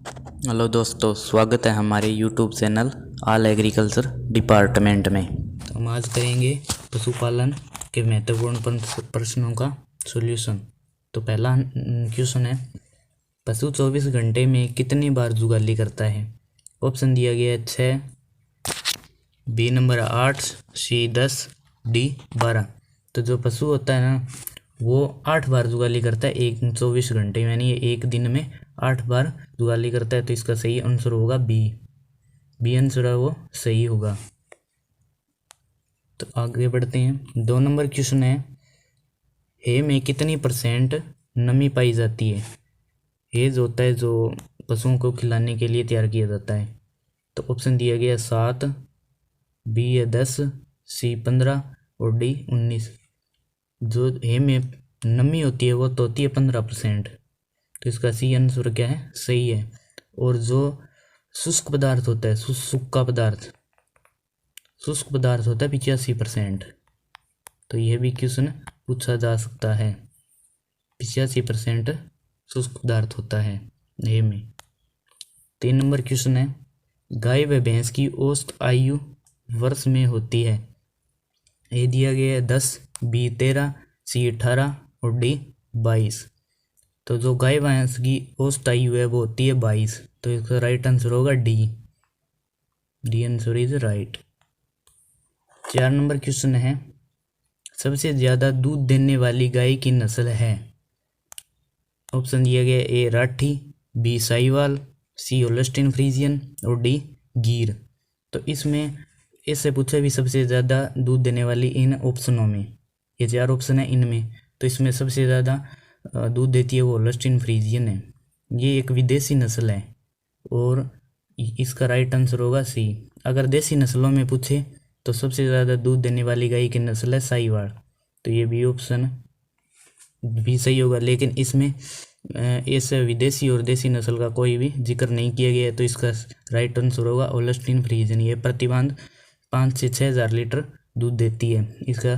Hello दोस्तों, स्वागत है हमारे YouTube channel all agriculture department में। तो हम आज करेंगे पशुपालन के महत्वपूर्ण प्रश्नों का सॉल्यूशन। तो पहला क्वेश्चन है, पशु 24 घंटे में कितनी बार जुगाली करता है? ऑप्शन दिया गया है 6, बी नंबर 8, सी 10, डी 12। तो जो पशु होता है ना, वो 8 बार जुगाली करता है 24 घंटे में, यानी एक दिन में 8 बार जुगाली करता है। तो इसका सही आंसर होगा बी आंसर है वो सही होगा। तो आगे बढ़ते हैं। 2 नंबर क्वेश्चन है, हे में कितनी % नमी पाई जाती है? हेज होता है जो पशुओं को खिलाने के लिए तैयार किया जाता है। तो ऑप्शन दिया गया 7, बी है 10, सी 15 और डी 19। जो हे में नमी होती है वो तो होती है 15%। तो इसका सी आंसर क्या है? सही है। और जो शुष्क पदार्थ होता है, शुष्क पदार्थ होता है 85%। तो यह भी क्वेश्चन पूछा जा सकता है। 85% शुष्क पदार्थ होता है हे में। 3 नंबर क्वेश्चन है, गाय व भैंस की औसत आयु वर्ष में होती है? ए दिया गया है 10, बी 13, सी 18 और डी 22। तो जो गाय भैंस की औसत आयु है वो होती है 22। तो इसका राइट आंसर होगा D answer is right. 4 number question है, सबसे ज्यादा दूध देने वाली गाय की नस्ल है? ऑप्शन दिया गया ए राठी, बी साहिवाल, सी होल्स्टीन फ्रीजियन और डी गीर। तो इसमें इससे पूछा भी सबसे ज़्यादा दूध देने वाली इन ऑप्शनों में, ये 4 ऑप्शन है इनमें, तो इसमें सबसे ज़्यादा दूध देती है वो होल्स्टीन फ्रीजियन है। ये एक विदेशी नस्ल है और इसका राइट आंसर होगा सी। अगर देसी नस्लों में पूछे तो सबसे ज़्यादा दूध देने वाली गाय की नस्ल है साहिवाल। तो ये भी ऑप्शन भी सही होगा, लेकिन इसमें इस विदेशी और देसी नस्ल का कोई भी जिक्र नहीं किया गया है। तो इसका राइट आंसर होगा होल्स्टीन फ्रीजियन। ये प्रतिबंध 5 से 6 हज़ार लीटर दूध देती है। इसका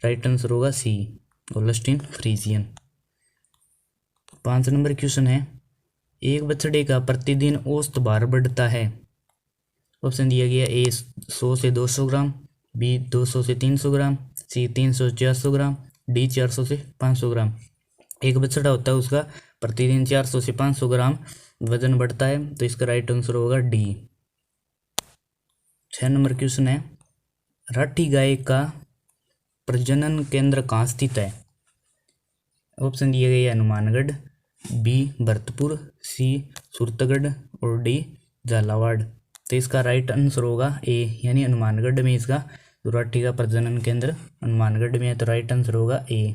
राइट आंसर होगा सी, होल्स्टीन फ्रीजियन। 5 नंबर क्वेश्चन है, एक बछड़े का प्रतिदिन औसत भार बढ़ता है? ऑप्शन दिया गया ए 100 से 200 ग्राम, बी 200 से 300 ग्राम, सी 300 से 400 ग्राम, डी 400 से 500 ग्राम। एक बछड़ा होता है उसका प्रतिदिन 400 से 500 ग्राम वजन बढ़ता है। तो इसका राइट आंसर होगा डी। 6 नंबर क्वेश्चन है, राठी गाय का प्रजनन केंद्र कहाँ स्थित है? ऑप्शन दिए गए हनुमानगढ़, बी भरतपुर, सी सूरतगढ़ और डी झालावाड़। तो इसका राइट आंसर होगा ए, यानी हनुमानगढ़ में इसका जो राठी का प्रजनन केंद्र हनुमानगढ़ में है। तो राइट आंसर होगा ए।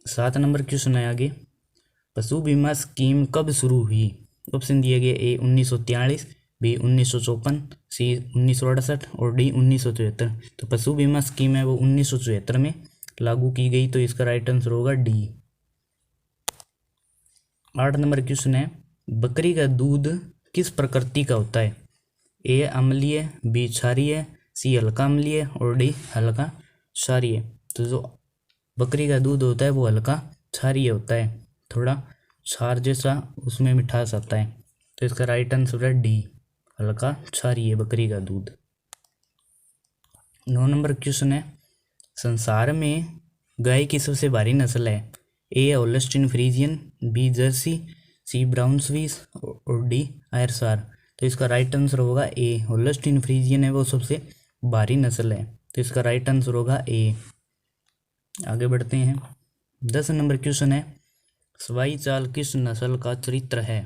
7 नंबर क्वेश्चन है आगे, पशु बीमा स्कीम कब शुरू हुई? ऑप्शन दिए गए ए 1943, बी 1954, सी 1968 और डी 1974। तो पशु बीमा स्कीम है वो 1974 में लागू की गई। तो इसका राइट आंसर होगा डी। 8 नंबर क्वेश्चन है, बकरी का दूध किस प्रकृति का होता है? ए अम्लीय, बी क्षारीय, सी हल्का अम्लीय और डी हल्का क्षारीय। तो जो बकरी का दूध होता है वो हल्का क्षारीय होता है, थोड़ा क्षार जैसा उसमें मिठास आता है। तो इसका राइट आंसर है डी, हल्का क्षारीय बकरी का दूध। 9 नंबर क्वेश्चन है, संसार में गाय की सबसे भारी नस्ल है? ए होल्स्टीन फ्रीजियन, बी जर्सी, सी ब्राउन स्विस और डी आयरशायर। तो इसका राइट आंसर होगा ए, होल्स्टीन फ्रीजियन है वो सबसे भारी नस्ल है। तो इसका राइट आंसर होगा ए। आगे बढ़ते हैं। 10 नंबर क्वेश्चन है, सवाई चाल किस नस्ल का चरित्र है?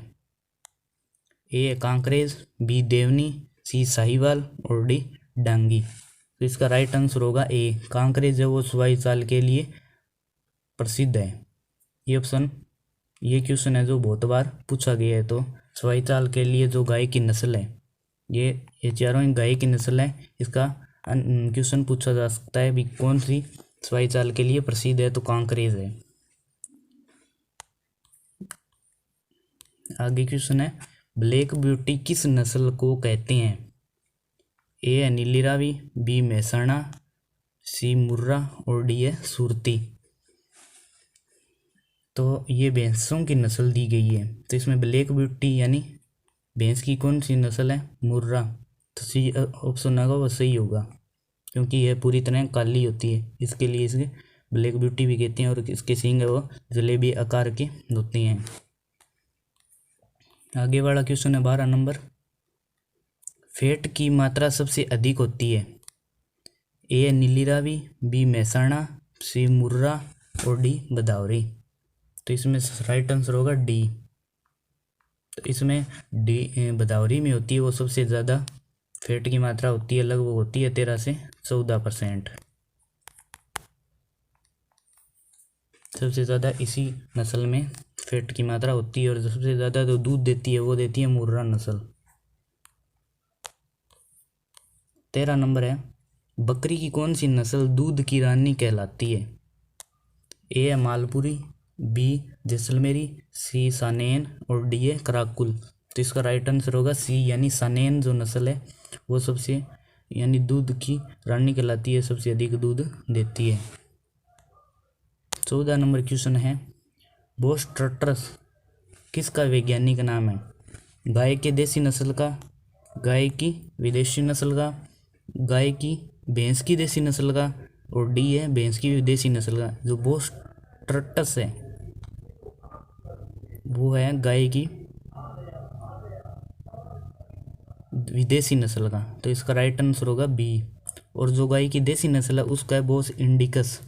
ए कांकरेज, बी देवनी, सी साहिवाल और डी डांगी। तो इसका राइट आंसर होगा ए, कांकरेज है वो सवाई चाल के लिए प्रसिद्ध है। ये क्वेश्चन है जो बहुत बार पूछा गया है। तो सवाई चाल के लिए जो गाय की नस्ल है, ये चारों गाय की नस्ल है। इसका क्वेश्चन पूछा जा सकता है भी कौन सी सवाई चाल के लिए प्रसिद्ध है? तो कांकरेज है। आगे क्वेश्चन है, ब्लैक ब्यूटी किस नस्ल को कहते हैं? ए है नीली रावी, बी मेहसाणा, सी मुर्रा और डी है सूरती। तो ये भैंसों की नस्ल दी गई है, तो इसमें ब्लैक ब्यूटी यानी भैंस की कौन सी नस्ल है, मुर्रा। तो सी ऑप्शन होगा वो सही होगा, क्योंकि यह पूरी तरह काली होती है, इसके लिए इसे ब्लैक ब्यूटी भी कहते हैं। और इसके सींग है वो जलेबी आकार के होते हैं। आगे वाला क्वेश्चन है 12 नंबर। फैट की मात्रा सबसे अधिक होती है, ए नीली रावी, बी महसाणा, सी मुर्रा और डी भदौरी। तो इसमें राइट आंसर होगा डी। तो इसमें डी भदौरी में होती है वो सबसे ज़्यादा फैट की मात्रा होती है, लगभग होती है 13 से 14%। सबसे ज़्यादा इसी नस्ल में फैट की मात्रा होती है, और सबसे ज़्यादा जो दूध देती है वो देती है मुर्रा नस्ल। 13 नंबर है, बकरी की कौन सी नस्ल दूध की रानी कहलाती है, ए मालपुरी, बी जैसलमेरी, सी सानेन और डी है कराकुल। तो इसका राइट आंसर होगा सी, यानी सानेन जो नस्ल है वो सबसे यानी दूध की रानी कहलाती है, सबसे अधिक दूध देती है। 14 नंबर क्वेश्चन है, बोस ट्रटर्स किसका वैज्ञानिक नाम है, गाय के देसी नस्ल का, गाय की विदेशी नस्ल का, गाय की भैंस की देसी नस्ल का, और डी है भैंस की विदेशी नस्ल का। जो बोस ट्रटस है वो है गाय की विदेशी नस्ल का, तो इसका राइट आंसर होगा बी। और जो गाय की देसी नस्ल है उसका है बोस इंडिकस,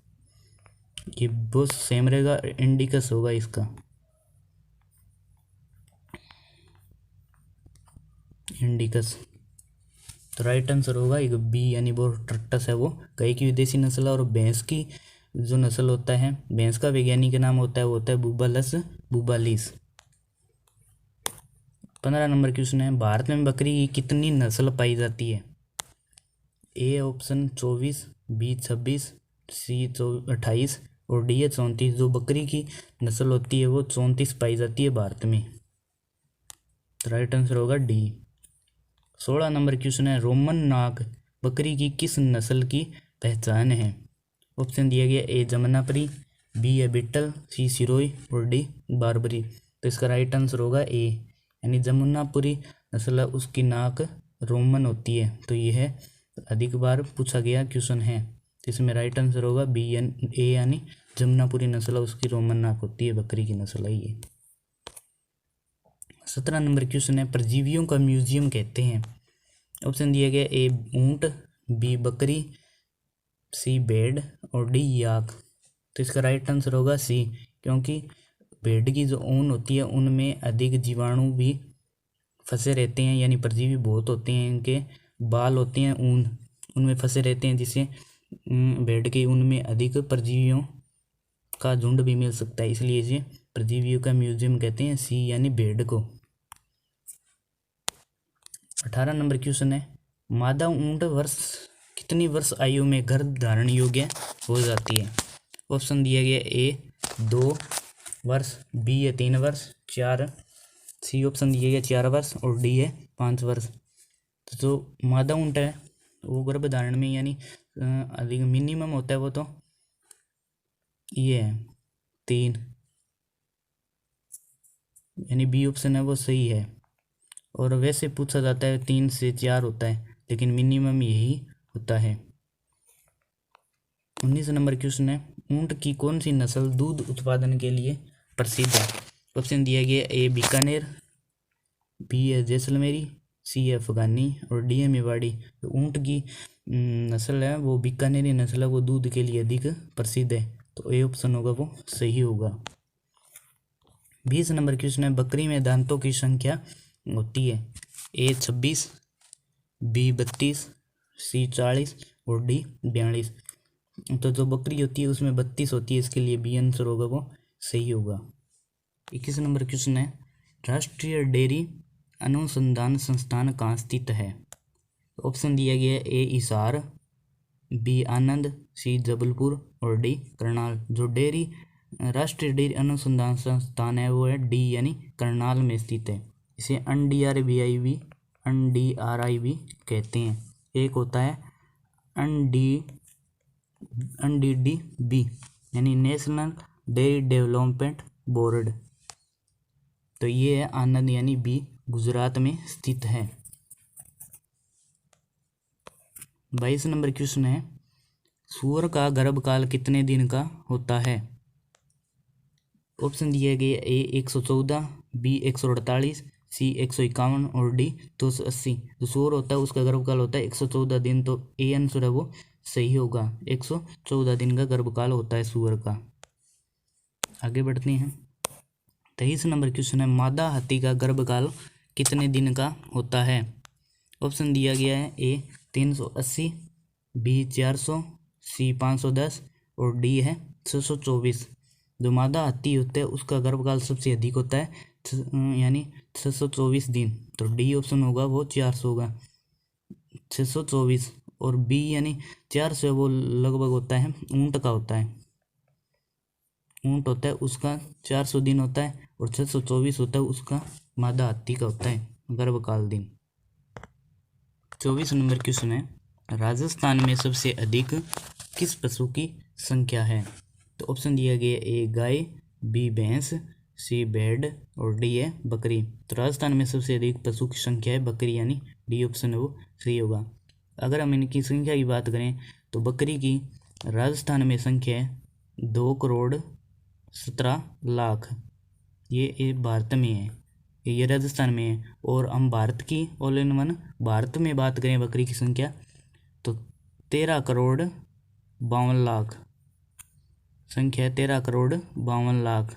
ये बोस सेम रहेगा, इंडिकस होगा इसका, इंडिकस। तो राइट आंसर होगा एक बी, यानी बोस ट्रटस है वो गाय की विदेशी नस्ल है। और भैंस की जो नस्ल होता है, भैंस का वैज्ञानिक नाम होता है वो होता है बुबालस बुबालिस। 15 नंबर क्वेश्चन है, भारत में बकरी की कितनी नस्ल पाई जाती है, ए ऑप्शन 24, बी 26, सी 28 और डी है 34। जो बकरी की नस्ल होती है वो 34 पाई जाती है भारत में, तो राइट आंसर होगा डी। 16 नंबर क्वेश्चन है, रोमन नाग बकरी की किस नस्ल की पहचान है, ऑप्शन दिया गया ए जमनापरी, बी है बिट्टल, सी सिरोई और डी बारबरी। तो इसका राइट आंसर होगा ए, यानी जमुनापुरी नस्ल है उसकी नाक रोमन होती है। तो यह है अधिक बार पूछा गया क्वेश्चन है, तो इसमें राइट आंसर होगा बी ए, यानी जमुनापुरी नस्ल उसकी रोमन नाक होती है, बकरी की नस्ल है ये। 17 नंबर क्वेश्चन है, परजीवियों का म्यूजियम कहते हैं, ऑप्शन दिया गया ए ऊंट, बी बकरी, सी भेड़ और डी याक। तो इसका राइट आंसर होगा सी, क्योंकि भेड़ की जो ऊन होती है उनमें अधिक जीवाणु भी फंसे रहते हैं, यानी परजीवी बहुत होते हैं, इनके बाल होते हैं ऊन उनमें फंसे रहते हैं, जिससे भेड़ के ऊन में अधिक परजीवियों का झुंड भी मिल सकता है, इसलिए इसे परजीवियों का म्यूजियम कहते हैं, सी यानी भेड़ को। 18 नंबर क्वेश्चन है, मादा ऊंट कितनी वर्ष आयु में गर्भ धारण योग्य हो जाती है, ऑप्शन दिया गया ए 2 वर्ष, बी है 3 वर्ष, 4, सी ऑप्शन दिया गया 4 वर्ष और डी है 5 वर्ष। तो जो मादा ऊंट है वो गर्भ धारण में यानी अधिक मिनिमम होता है वो तो ये है 3, यानी बी ऑप्शन है वो सही है। और वैसे पूछा जाता है 3 से 4 होता है, लेकिन मिनिमम यही होता है। 19 नंबर क्वेश्चन है, ऊंट की कौन सी नस्ल दूध उत्पादन के लिए प्रसिद्ध है, ऑप्शन दिया गया ए बीकानेर, बी है जैसलमेरी, सी है अफगानी और डी है मेवाड़ी। तो ऊंट की नस्ल है वो बीकानेरी नस्ल है, वो दूध के लिए अधिक प्रसिद्ध है, तो ए ऑप्शन होगा वो सही होगा। 20 नंबर क्वेश्चन है, बकरी में दांतों की संख्या होती है ए 26, बी 32, सी 40 और डी 42। तो जो बकरी होती है उसमें 32 होती है, इसके लिए बी आंसर होगा वो सही होगा। 21 नंबर क्वेश्चन है, राष्ट्रीय डेयरी अनुसंधान संस्थान कहाँ स्थित है, ऑप्शन दिया गया ए हिसार, बी आनंद, सी जबलपुर और डी करनाल। जो राष्ट्रीय डेयरी अनुसंधान संस्थान है वो है डी, यानी करनाल में स्थित है। इसे NDRBI भी कहते हैं। एक होता है NDDB यानी नेशनल डेयरी डेवलपमेंट बोर्ड। तो ये है आनंद यानी बी, गुजरात में स्थित है। 22 नंबर क्वेश्चन है, सूअर का गर्भकाल कितने दिन का होता है? ऑप्शन दिए गए ए 114, बी 148, सी 151 और डी 280। जो सूअर होता है उसका गर्भकाल होता है 114 दिन, तो ए आंसर है वो सही होगा। 114 दिन का गर्भकाल होता है सूअर का। आगे बढ़ते हैं। 23 नंबर क्वेश्चन है, मादा हाथी का गर्भकाल कितने दिन का होता है? ऑप्शन दिया गया है ए 380, बी 400, सी 510 और डी है 624। जो मादा हाथी होता है उसका गर्भकाल सबसे अधिक होता है, यानी 624 दिन। तो डी ऑप्शन होगा वो 400 होगा, 624। और बी यानी 400 वो लगभग होता है ऊंट का होता है। ऊंट होता है उसका 400 दिन होता है और 624 होता है उसका मादा हाथी का होता है गर्भकाल दिन। 24 नंबर क्वेश्चन है, राजस्थान में सबसे अधिक किस पशु की संख्या है? तो ऑप्शन दिया गया ए गाय, बी भैंस, सी भेड़ और डी है बकरी। तो राजस्थान में सबसे अधिक पशु की संख्या है बकरी, यानी डी ऑप्शन है वो सही होगा। अगर हम इनकी संख्या की बात करें तो बकरी की राजस्थान में संख्या है 2,17,00,000। ये भारत में है, ये राजस्थान में है। और हम भारत की ऑल इन वन भारत में बात करें बकरी की संख्या तो 13,52,00,000 संख्या है, 13,52,00,000।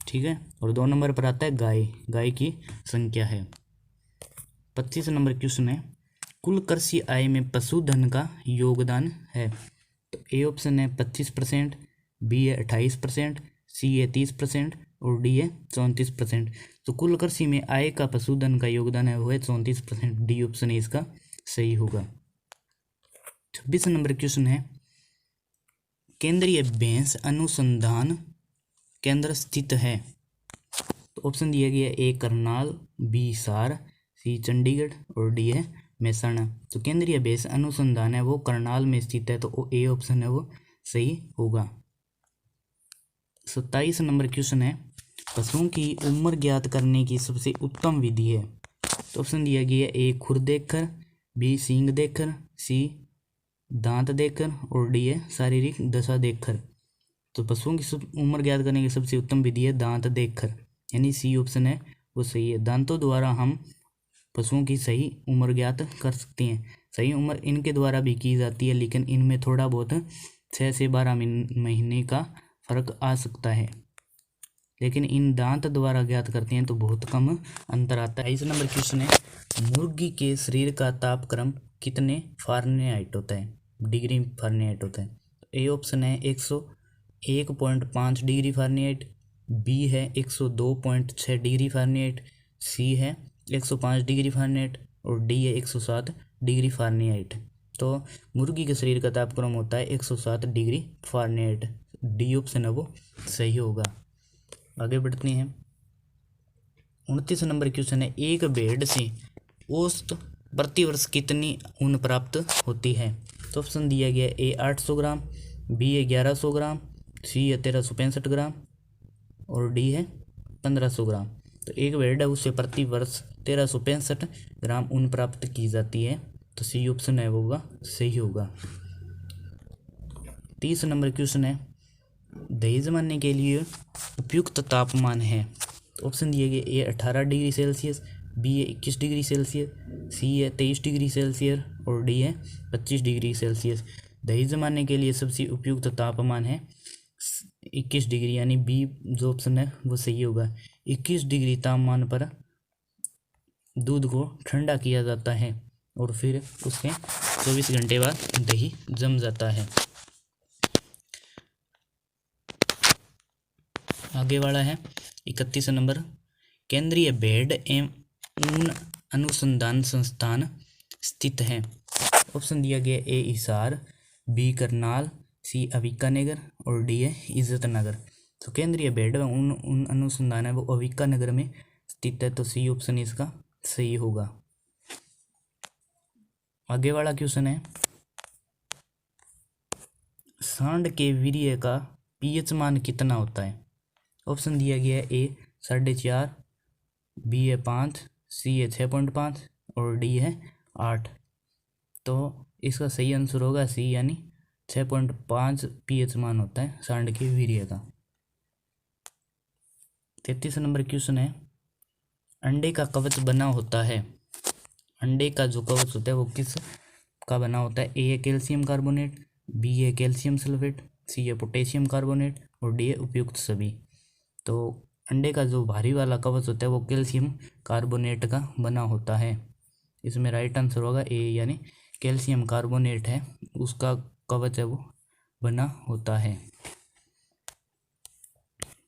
ठीक है। और 2 नंबर पर आता है गाय, गाय की संख्या है। 25 नंबर क्वेश्चन है, कुल कृषि आय में पशुधन का योगदान है? तो ए ऑप्शन है 25%, बी है 28%, सी है 30% और डी है 34%। तो कुल कृषि में आय का पशुधन का योगदान है वो है 34%। डी ऑप्शन है इसका सही होगा। 26 नंबर क्वेश्चन है, केंद्रीय भैंस अनुसंधान केंद्र स्थित है? तो ऑप्शन दिया गया ए करनाल, बी हिसार, सी चंडीगढ़ और डी है महसाणा। तो केंद्रीय भैंस अनुसंधान है वो करनाल में स्थित है, तो ए ऑप्शन है वो सही होगा। 27 नंबर क्वेश्चन है, पशुओं की उम्र ज्ञात करने की सबसे उत्तम विधि है? तो ऑप्शन दिया गया ए खुर देखकर, बी सींग देखकर, सी दांत देखकर और डी है शारीरिक दशा देखकर। तो पशुओं की उम्र ज्ञात करने की सबसे उत्तम विधि है दांत देखकर, यानी सी ऑप्शन है वो सही है। दांतों द्वारा हम पशुओं की सही उम्र ज्ञात कर सकते हैं। सही उम्र इनके द्वारा भी की जाती है, लेकिन इनमें थोड़ा बहुत 6 से 12 महीने का फर्क आ सकता है, लेकिन इन दांत द्वारा ज्ञात करते हैं तो बहुत कम अंतर आता है। 23 नंबर क्वेश्चन है, मुर्गी के शरीर का तापक्रम कितने फारेनहाइट होता है? डिग्री फारेनहाइट होता है। ए ऑप्शन है 101.5 डिग्री फारेनहाइट, बी है 102.6 डिग्री फारेनहाइट, सी है 105 डिग्री फारेनहाइट और डी है 107 डिग्री फारेनहाइट। तो मुर्गी के शरीर का तापक्रम होता है 107 डिग्री फारेनहाइट। डी ऑप्शन है वो सही होगा। आगे बढ़ते हैं। 29 नंबर क्वेश्चन है, एक भेड़ से औसत प्रतिवर्ष कितनी ऊन प्राप्त होती है? तो ऑप्शन दिया गया ए 800 ग्राम, बी है 1100 ग्राम, सी है 1365 ग्राम और डी है 1500 ग्राम। तो एक भेड़ है उससे प्रति वर्ष 1365 ग्राम ऊन प्राप्त की जाती है, तो सी ऑप्शन है वो होगा सही होगा। 30 नंबर क्वेश्चन है, दही जमाने के लिए उपयुक्त तापमान है? तो ऑप्शन दिए गए ए 18 डिग्री सेल्सियस, बी है 21 डिग्री सेल्सियस, सी है 23 डिग्री सेल्सियस और डी है 25 डिग्री सेल्सियस। दही जमाने के लिए सबसे उपयुक्त तापमान है 21 डिग्री, यानी बी जो ऑप्शन है वो सही होगा। 21 डिग्री तापमान पर दूध को ठंडा किया जाता है और फिर उसके 24 घंटे बाद दही जम जाता है। आगे वाला है 31 नंबर, केंद्रीय भेड़ एवं ऊन अनुसंधान संस्थान स्थित है? ऑप्शन दिया गया ए हिसार, बी करनाल, सी अविकानगर और डी है इज्जतनगर। तो केंद्रीय भेड़ एवं ऊन अनुसंधान है वो अविकानगर में स्थित है, तो सी ऑप्शन इसका सही होगा। आगे वाला क्वेश्चन है, सांड के वीर्य का पीएच मान कितना होता है? ऑप्शन दिया गया है ए 4.5, बी है 5, सी है 6.5 और डी है 8। तो इसका सही आंसर होगा सी, यानी 6.5 pH मान होता है सांड के वीर्य का। 33 नंबर क्वेश्चन है, अंडे का कवच बना होता है, अंडे का जो कवच होता है वो किस का बना होता है? ए है कैल्शियम कार्बोनेट, बी है कैल्शियम सल्फेट, सी है पोटेशियम कार्बोनेट और डी है उपयुक्त सभी। तो अंडे का जो भारी वाला कवच होता है वो कैल्शियम कार्बोनेट का बना होता है। इसमें राइट आंसर होगा ए, यानी कैल्शियम कार्बोनेट है उसका कवच है वो बना होता है।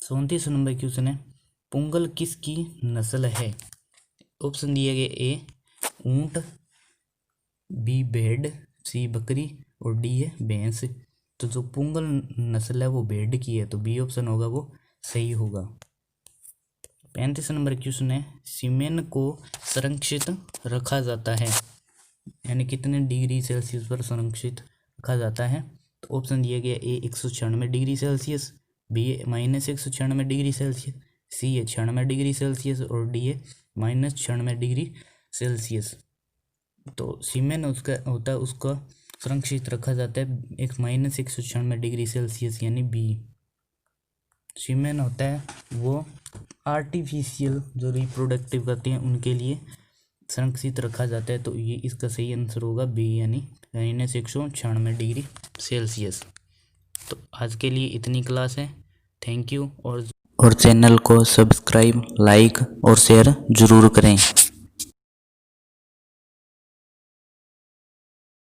34 नंबर क्वेश्चन है, पुंगल किसकी नस्ल है? ऑप्शन दिए गए ए ऊंट, बी भेड़, सी बकरी और डी है भैंस। तो जो पुंगल नस्ल है वो भेड़ की है, तो बी ऑप्शन होगा वो सही होगा। 35 नंबर क्वेश्चन है, सीमेन को संरक्षित रखा जाता है, यानी कितने डिग्री सेल्सियस पर संरक्षित रखा जाता है? तो ऑप्शन दिया गया A 196 degree Celsius, B -196 degree Celsius, C है 96 डिग्री सेल्सियस और डी है -96 डिग्री सेल्सियस। तो सीमेन उसका होता है उसको संरक्षित रखा जाता है एक -196 डिग्री सेल्सियस, यानी बी। सीमेन होता है वो आर्टिफिशियल जो रिप्रोडक्टिव करते हैं उनके लिए संरक्षित रखा जाता है, तो ये इसका सही आंसर होगा बी, यानी -196 डिग्री सेल्सियस। तो आज के लिए इतनी क्लास है। Thank you. और चैनल को सब्सक्राइब, लाइक और शेयर ज़रूर करें।